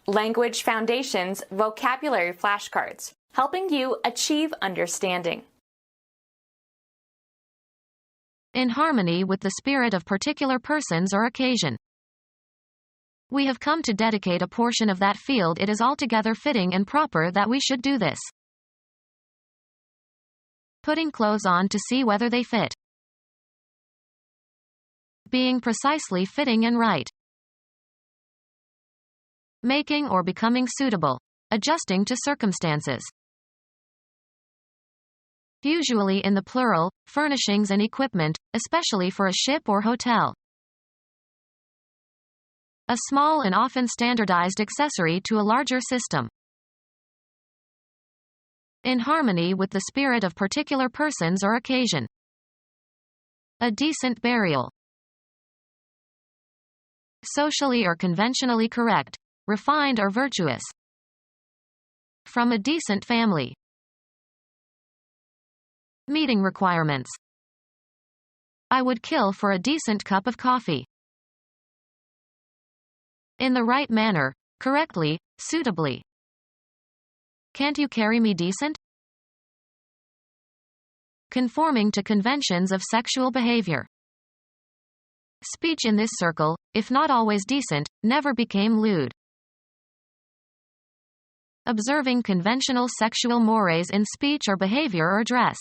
Language Foundations Vocabulary Flashcards, helping you achieve understanding. In harmony with the spirit of particular persons or occasion. We have come to dedicate a portion of that field. It is altogether fitting and proper that we should do this. Putting clothes on to see whether they fit. Being precisely fitting and right. Making or becoming suitable. Adjusting to circumstances. Usually in the plural, furnishings and equipment, especially for a ship or hotel. A small and often standardized accessory to a larger system. In harmony with the spirit of particular persons or occasion. A decent burial. Socially or conventionally correct, refined or virtuous. From a decent family. Meeting requirements. I would kill for a decent cup of coffee. In the right manner, correctly, suitably. Can't you carry me decent? Conforming to conventions of sexual behavior. Speech in this circle, if not always decent, never became lewd. Observing conventional sexual mores in speech or behavior or dress.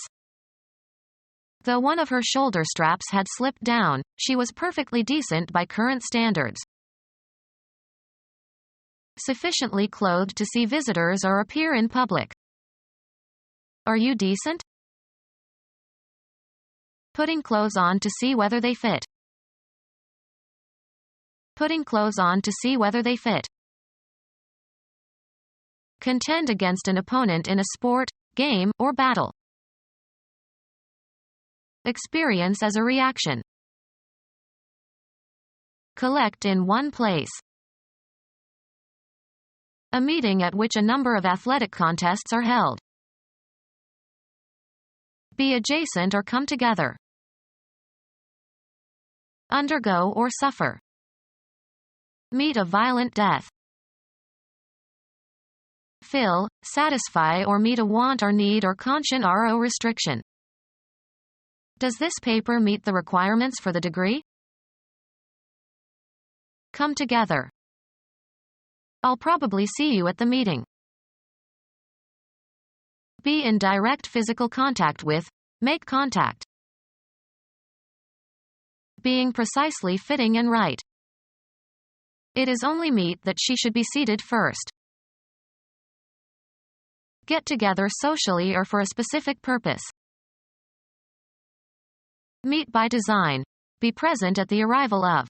Though one of her shoulder straps had slipped down, she was perfectly decent by current standards. Sufficiently clothed to see visitors or appear in public. Are you decent? Putting clothes on to see whether they fit. Putting clothes on to see whether they fit. Contend against an opponent in a sport, game, or battle. Experience as a reaction. Collect in one place. A meeting at which a number of athletic contests are held. Be adjacent or come together. Undergo or suffer. Meet a violent death. Fill, satisfy or meet a want or need or conscient RO restriction. Does this paper meet the requirements for the degree? Come together. I'll probably see you at the meeting. Be in direct physical contact with, make contact. Being precisely fitting and right. It is only meet that she should be seated first. Get together socially or for a specific purpose. Meet by design. Be present at the arrival of.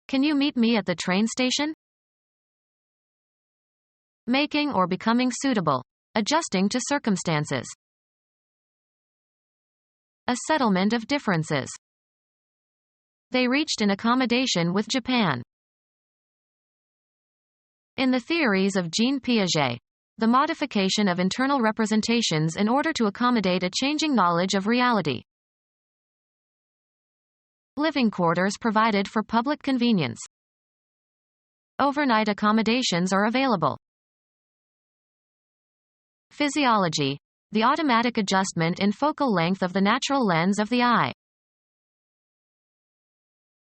Can you meet me at the train station? Making or becoming suitable. Adjusting to circumstances. A settlement of differences. They reached an accommodation with Japan. In the theories of Jean Piaget, the modification of internal representations in order to accommodate a changing knowledge of reality. Living quarters provided for public convenience. Overnight accommodations are available. Physiology, the automatic adjustment in focal length of the natural lens of the eye.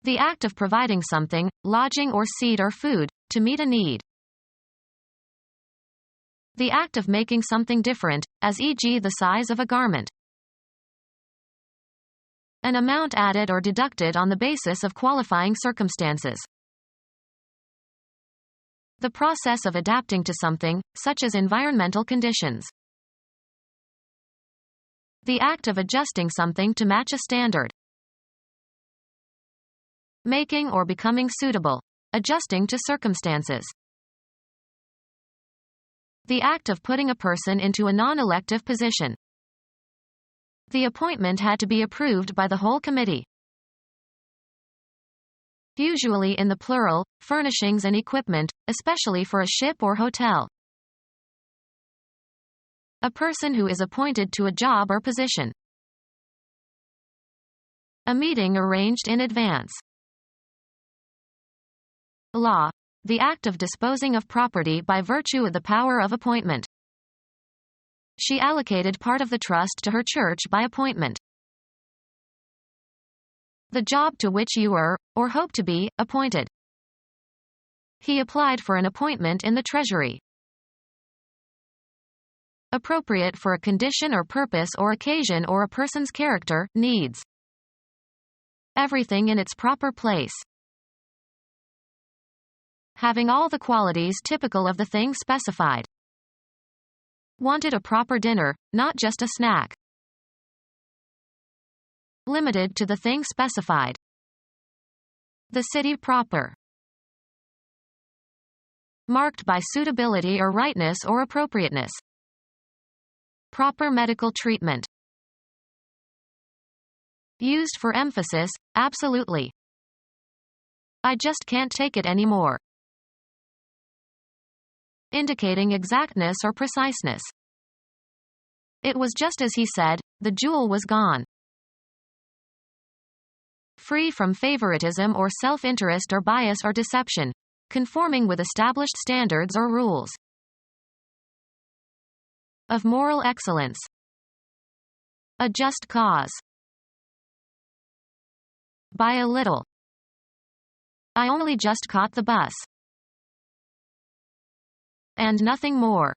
The act of providing something, lodging or seat or food, to meet a need. The act of making something different, as e.g. the size of a garment. An amount added or deducted on the basis of qualifying circumstances. The process of adapting to something, such as environmental conditions. The act of adjusting something to match a standard. Making or becoming suitable. Adjusting to circumstances. The act of putting a person into a non-elective position. The appointment had to be approved by the whole committee. Usually in the plural, furnishings and equipment, especially for a ship or hotel. A person who is appointed to a job or position. A meeting arranged in advance. Law. the act of disposing of property by virtue of the power of appointment. She allocated part of the trust to her church by appointment. The job to which you were, or hope to be, appointed. He applied for an appointment in the Treasury. Appropriate for a condition or purpose or occasion or a person's character, needs. Everything in its proper place. Having all the qualities typical of the thing specified. Wanted a proper dinner, not just a snack. Limited to the thing specified. The city proper. Marked by suitability or rightness or appropriateness. Proper medical treatment. Used for emphasis, absolutely. I just can't take it anymore. Indicating exactness or preciseness. It was just as he said, the jewel was gone. Free from favoritism or self-interest or bias or deception. Conforming with established standards or rules. Of moral excellence. A just cause. By a little. I only just caught the bus. And nothing more.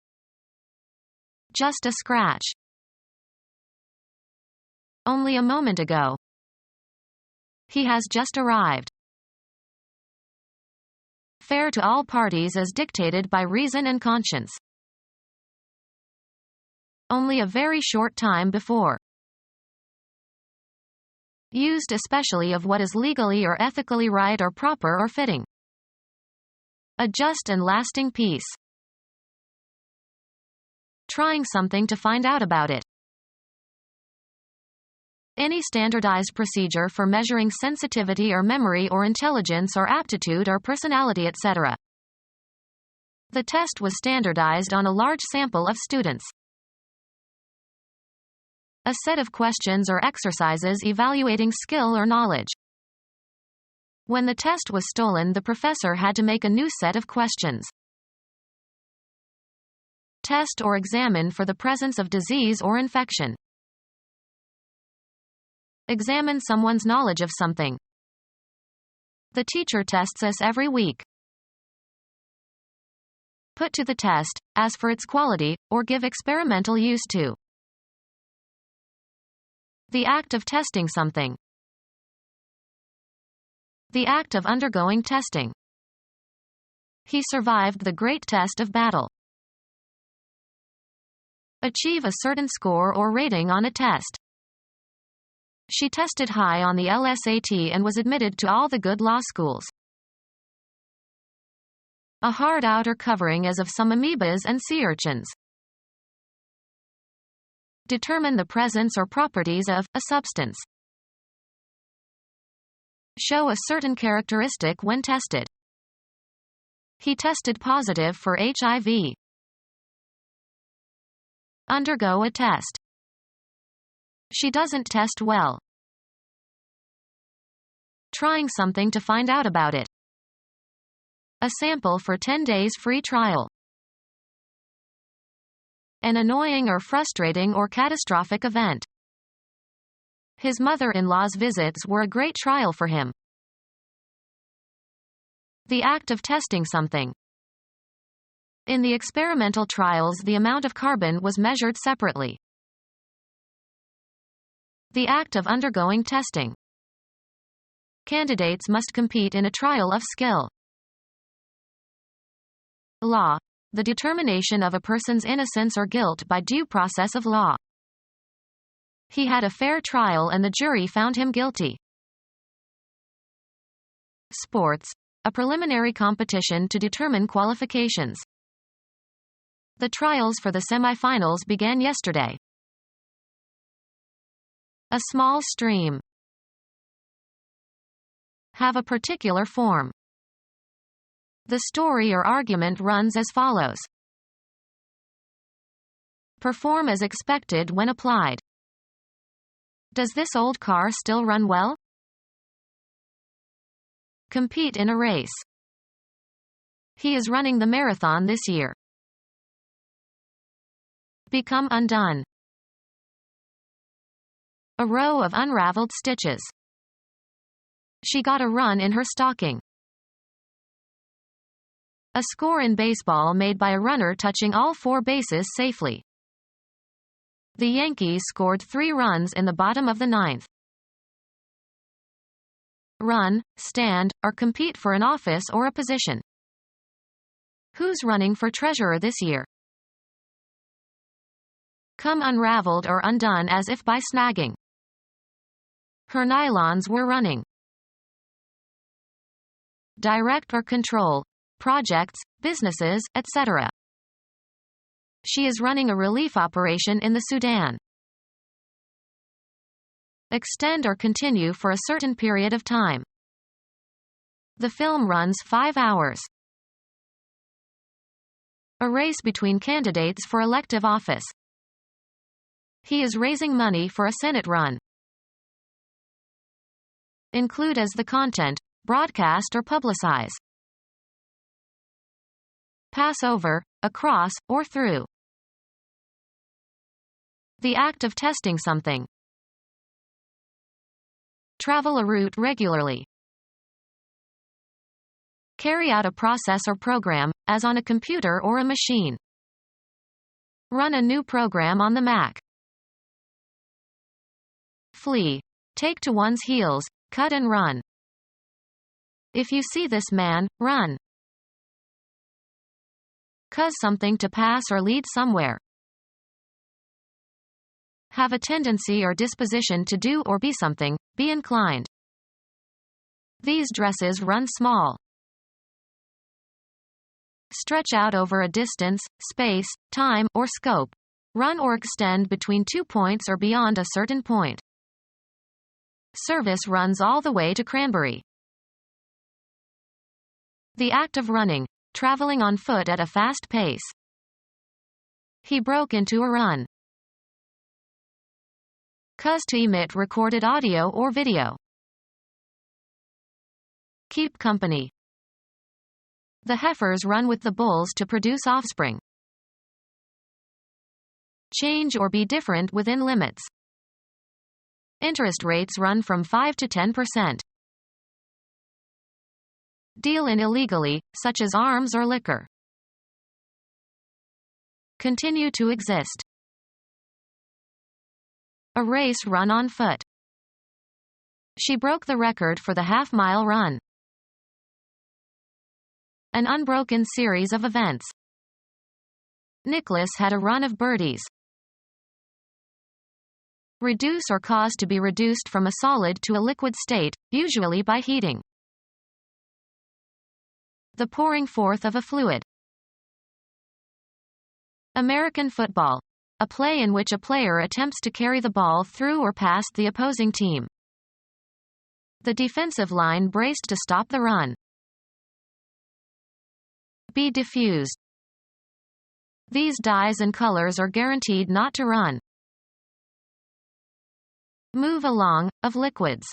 Just a scratch. Only a moment ago. He has just arrived. Fair to all parties as dictated by reason and conscience. Only a very short time before. Used especially of what is legally or ethically right or proper or fitting. A just and lasting peace. Trying something to find out about it. Any standardized procedure for measuring sensitivity or memory or intelligence or aptitude or personality, etc. The test was standardized on a large sample of students. A set of questions or exercises evaluating skill or knowledge. When the test was stolen, the professor had to make a new set of questions. Test or examine for the presence of disease or infection. Examine someone's knowledge of something. The teacher tests us every week. Put to the test, as for its quality, or give experimental use to. The act of testing something. The act of undergoing testing. He survived the great test of battle. Achieve a certain score or rating on a test. She tested high on the LSAT and was admitted to all the good law schools. A hard outer covering as of some amoebas and sea urchins. Determine the presence or properties of a substance. Show a certain characteristic when tested. He tested positive for HIV. Undergo a test. She doesn't test well. Trying something to find out about it. A sample for 10 days free trial. An annoying or frustrating or catastrophic event. His mother-in-law's visits were a great trial for him. The act of testing something. In the experimental trials, the amount of carbon was measured separately. The act of undergoing testing. Candidates must compete in a trial of skill. Law. The determination of a person's innocence or guilt by due process of law. He had a fair trial and the jury found him guilty. Sports. A preliminary competition to determine qualifications. The trials for the semifinals began yesterday. A small stream. Have a particular form. The story or argument runs as follows. Perform as expected when applied. Does this old car still run well? Compete in a race. He is running the marathon this year. Become undone. A row of unraveled stitches. She got a run in her stocking. A score in baseball made by a runner touching all 4 bases safely. The Yankees scored 3 runs in the bottom of the 9th. Run, stand, or compete for an office or a position. Who's running for treasurer this year? Come unraveled or undone as if by snagging. Her nylons were running. Direct or control. Projects, businesses, etc. She is running a relief operation in the Sudan. Extend or continue for a certain period of time. The film runs 5 hours. A race between candidates for elective office. He is raising money for a Senate run. Include as the content, broadcast or publicize. Pass over, across, or through. The act of testing something. Travel a route regularly. Carry out a process or program, as on a computer or a machine. Run a new program on the Mac. Flee. Take to one's heels, cut and run. If you see this man, run. Cause something to pass or lead somewhere. Have a tendency or disposition to do or be something, be inclined. These dresses run small. Stretch out over a distance, space, time, or scope. Run or extend between 2 points or beyond a certain point. Service runs all the way to Cranberry. The act of running, traveling on foot at a fast pace. He broke into a run. Cause to emit recorded audio or video. Keep company. The heifers run with the bulls to produce offspring. Change or be different within limits. Interest rates run from 5 to 10%. Deal in illegally, such as arms or liquor. Continue to exist. A race run on foot. She broke the record for the half-mile run. An unbroken series of events. Nicholas had a run of birdies. Reduce or cause to be reduced from a solid to a liquid state, usually by heating. The pouring forth of a fluid. American football. A play in which a player attempts to carry the ball through or past the opposing team. The defensive line braced to stop the run. Be diffused. These dyes and colors are guaranteed not to run. Move along, of liquids.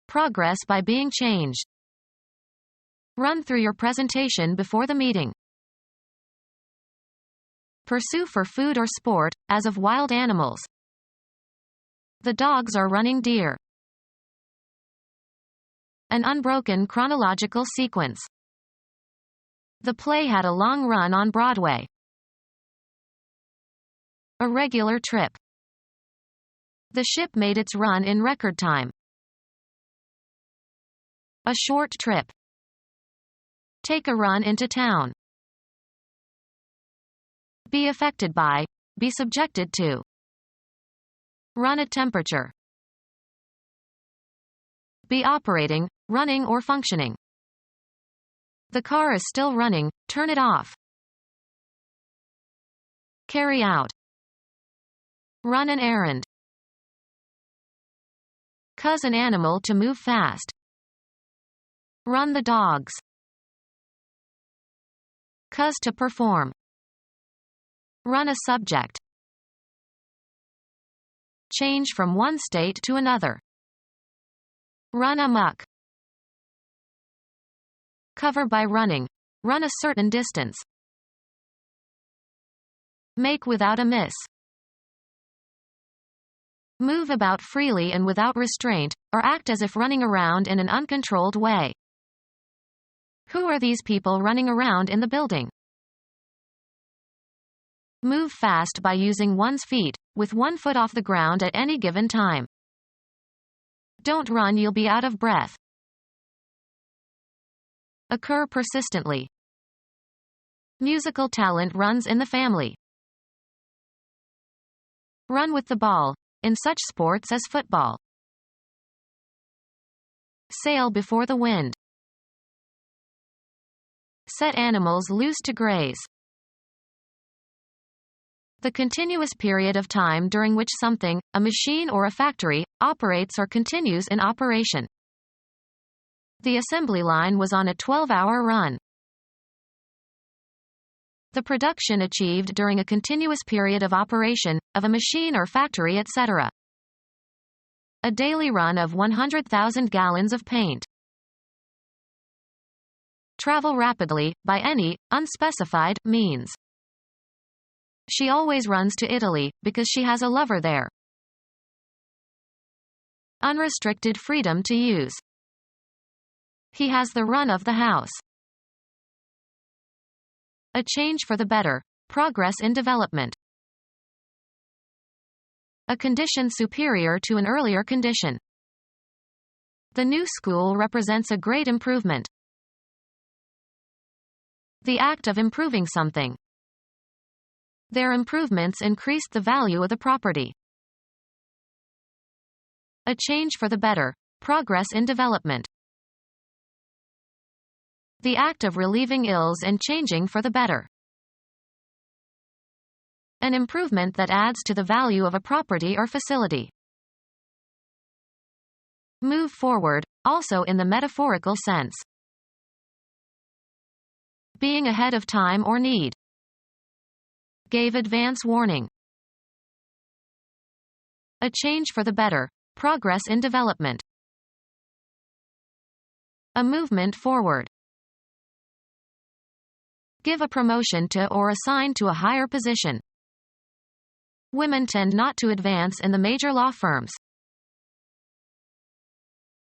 Progress by being changed. Run through your presentation before the meeting. Pursue for food or sport, as of wild animals. The dogs are running deer. An unbroken chronological sequence. The play had a long run on Broadway. A regular trip. The ship made its run in record time. A short trip. Take a run into town. Be affected by, be subjected to. Run at temperature. Be operating, running or functioning. The car is still running, turn it off. Carry out. Run an errand. Cause an animal to move fast. Run the dogs. Cause to perform. Run a subject. Change from one state to another. Run amok. Cover by running. Run a certain distance. Make without a miss. Move about freely and without restraint, or act as if running around in an uncontrolled way. Who are these people running around in the building? Move fast by using one's feet, with one foot off the ground at any given time. Don't run, you'll be out of breath. Occur persistently. Musical talent runs in the family. Run with the ball, in such sports as football. Sail before the wind. Set animals loose to graze. The continuous period of time during which something, a machine or a factory, operates or continues in operation. The assembly line was on a 12-hour run. The production achieved during a continuous period of operation, of a machine or factory, etc. A daily run of 100,000 gallons of paint. Travel rapidly, by any, unspecified, means. She always runs to Italy, because she has a lover there. Unrestricted freedom to use. He has the run of the house. A change for the better. Progress in development. A condition superior to an earlier condition. The new school represents a great improvement. The act of improving something. Their improvements increased the value of the property. A change for the better. Progress in development. The act of relieving ills and changing for the better. An improvement that adds to the value of a property or facility. Move forward, also in the metaphorical sense. Being ahead of time or need. Gave advance warning. A change for the better. Progress in development. A movement forward. Give a promotion to or assign to a higher position. Women tend not to advance in the major law firms.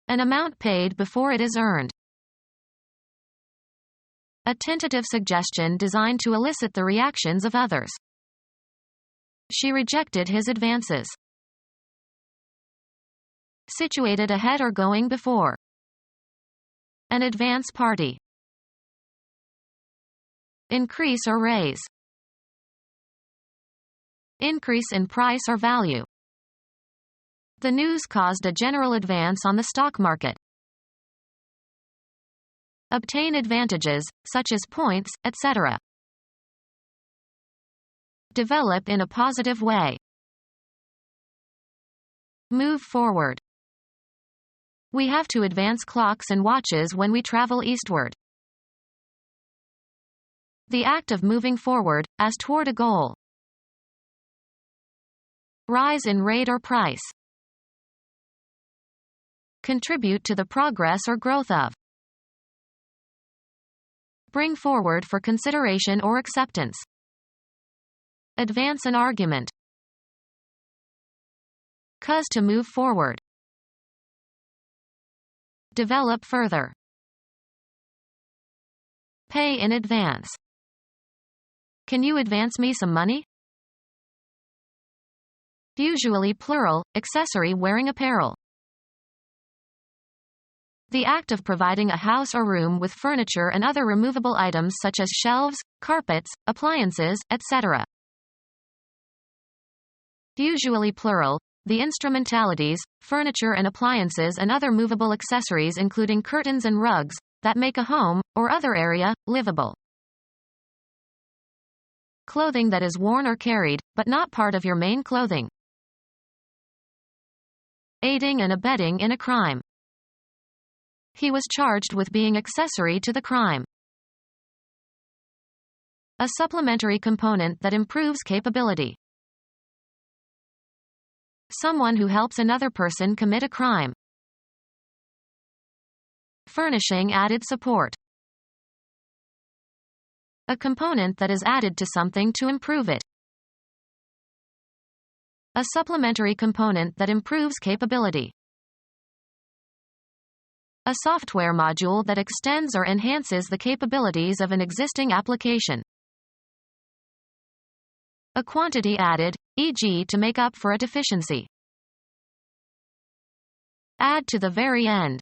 An amount paid before it is earned. A tentative suggestion designed to elicit the reactions of others. She rejected his advances. Situated ahead or going before. An advance party. Increase or raise. Increase in price or value. The news caused a general advance on the stock market. Obtain advantages, such as points, etc. Develop in a positive way. Move forward. We have to advance clocks and watches when we travel eastward. The act of moving forward, as toward a goal. Rise in rate or price. Contribute to the progress or growth of. Bring forward for consideration or acceptance. Advance an argument. Cause to move forward. Develop further. Pay in advance. Can you advance me some money? Usually plural, accessory wearing apparel. The act of providing a house or room with furniture and other removable items such as shelves, carpets, appliances, etc. Usually plural, the instrumentalities, furniture and appliances and other movable accessories including curtains and rugs, that make a home, or other area, livable. Clothing that is worn or carried, but not part of your main clothing. Aiding and abetting in a crime. He was charged with being accessory to the crime. A supplementary component that improves capability. Someone who helps another person commit a crime. Furnishing added support. A component that is added to something to improve it. A supplementary component that improves capability. A software module that extends or enhances the capabilities of an existing application. A quantity added, e.g. to make up for a deficiency. Add to the very end.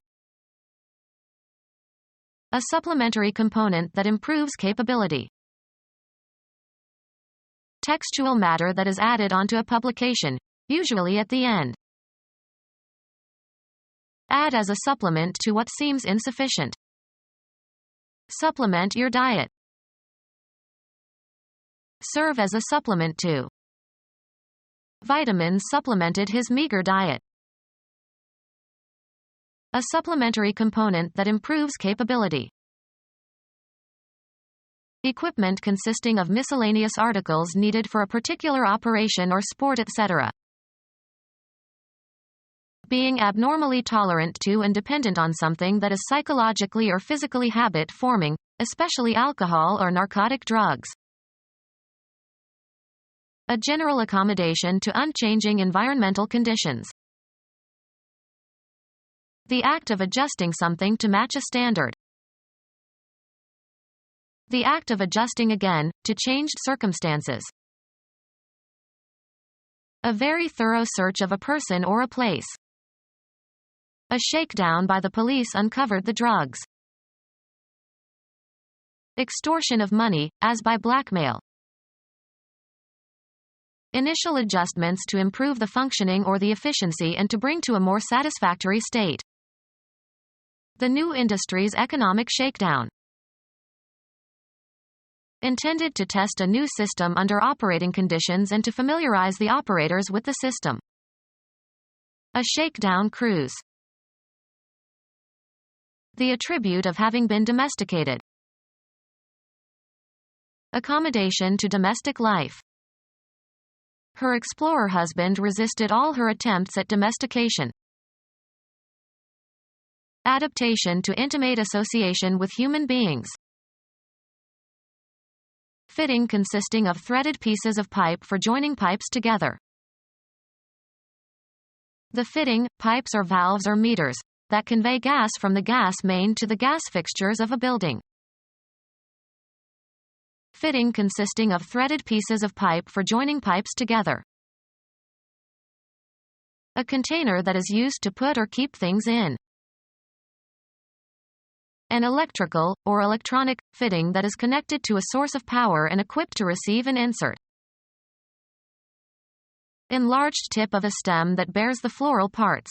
A supplementary component that improves capability. Textual matter that is added onto a publication, usually at the end. Add as a supplement to what seems insufficient. Supplement your diet. Serve as a supplement to. Vitamins supplemented his meager diet. A supplementary component that improves capability. Equipment consisting of miscellaneous articles needed for a particular operation or sport, etc. Being abnormally tolerant to and dependent on something that is psychologically or physically habit-forming, especially alcohol or narcotic drugs. A general accommodation to unchanging environmental conditions. The act of adjusting something to match a standard. The act of adjusting again, to changed circumstances. A very thorough search of a person or a place. A shakedown by the police uncovered the drugs. Extortion of money, as by blackmail. Initial adjustments to improve the functioning or the efficiency and to bring to a more satisfactory state. The new industry's economic shakedown. Intended to test a new system under operating conditions and to familiarize the operators with the system. A shakedown cruise. The attribute of having been domesticated. Accommodation to domestic life. Her explorer husband resisted all her attempts at domestication. Adaptation to intimate association with human beings. Fitting consisting of threaded pieces of pipe for joining pipes together. The fitting, pipes or valves or meters, that convey gas from the gas main to the gas fixtures of a building. Fitting consisting of threaded pieces of pipe for joining pipes together. A container that is used to put or keep things in. An electrical, or electronic, fitting that is connected to a source of power and equipped to receive and insert. Enlarged tip of a stem that bears the floral parts.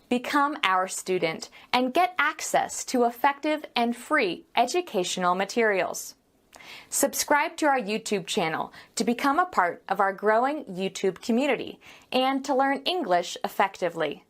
Become our student and get access to effective and free educational materials. Subscribe to our YouTube channel to become a part of our growing YouTube community and to learn English effectively.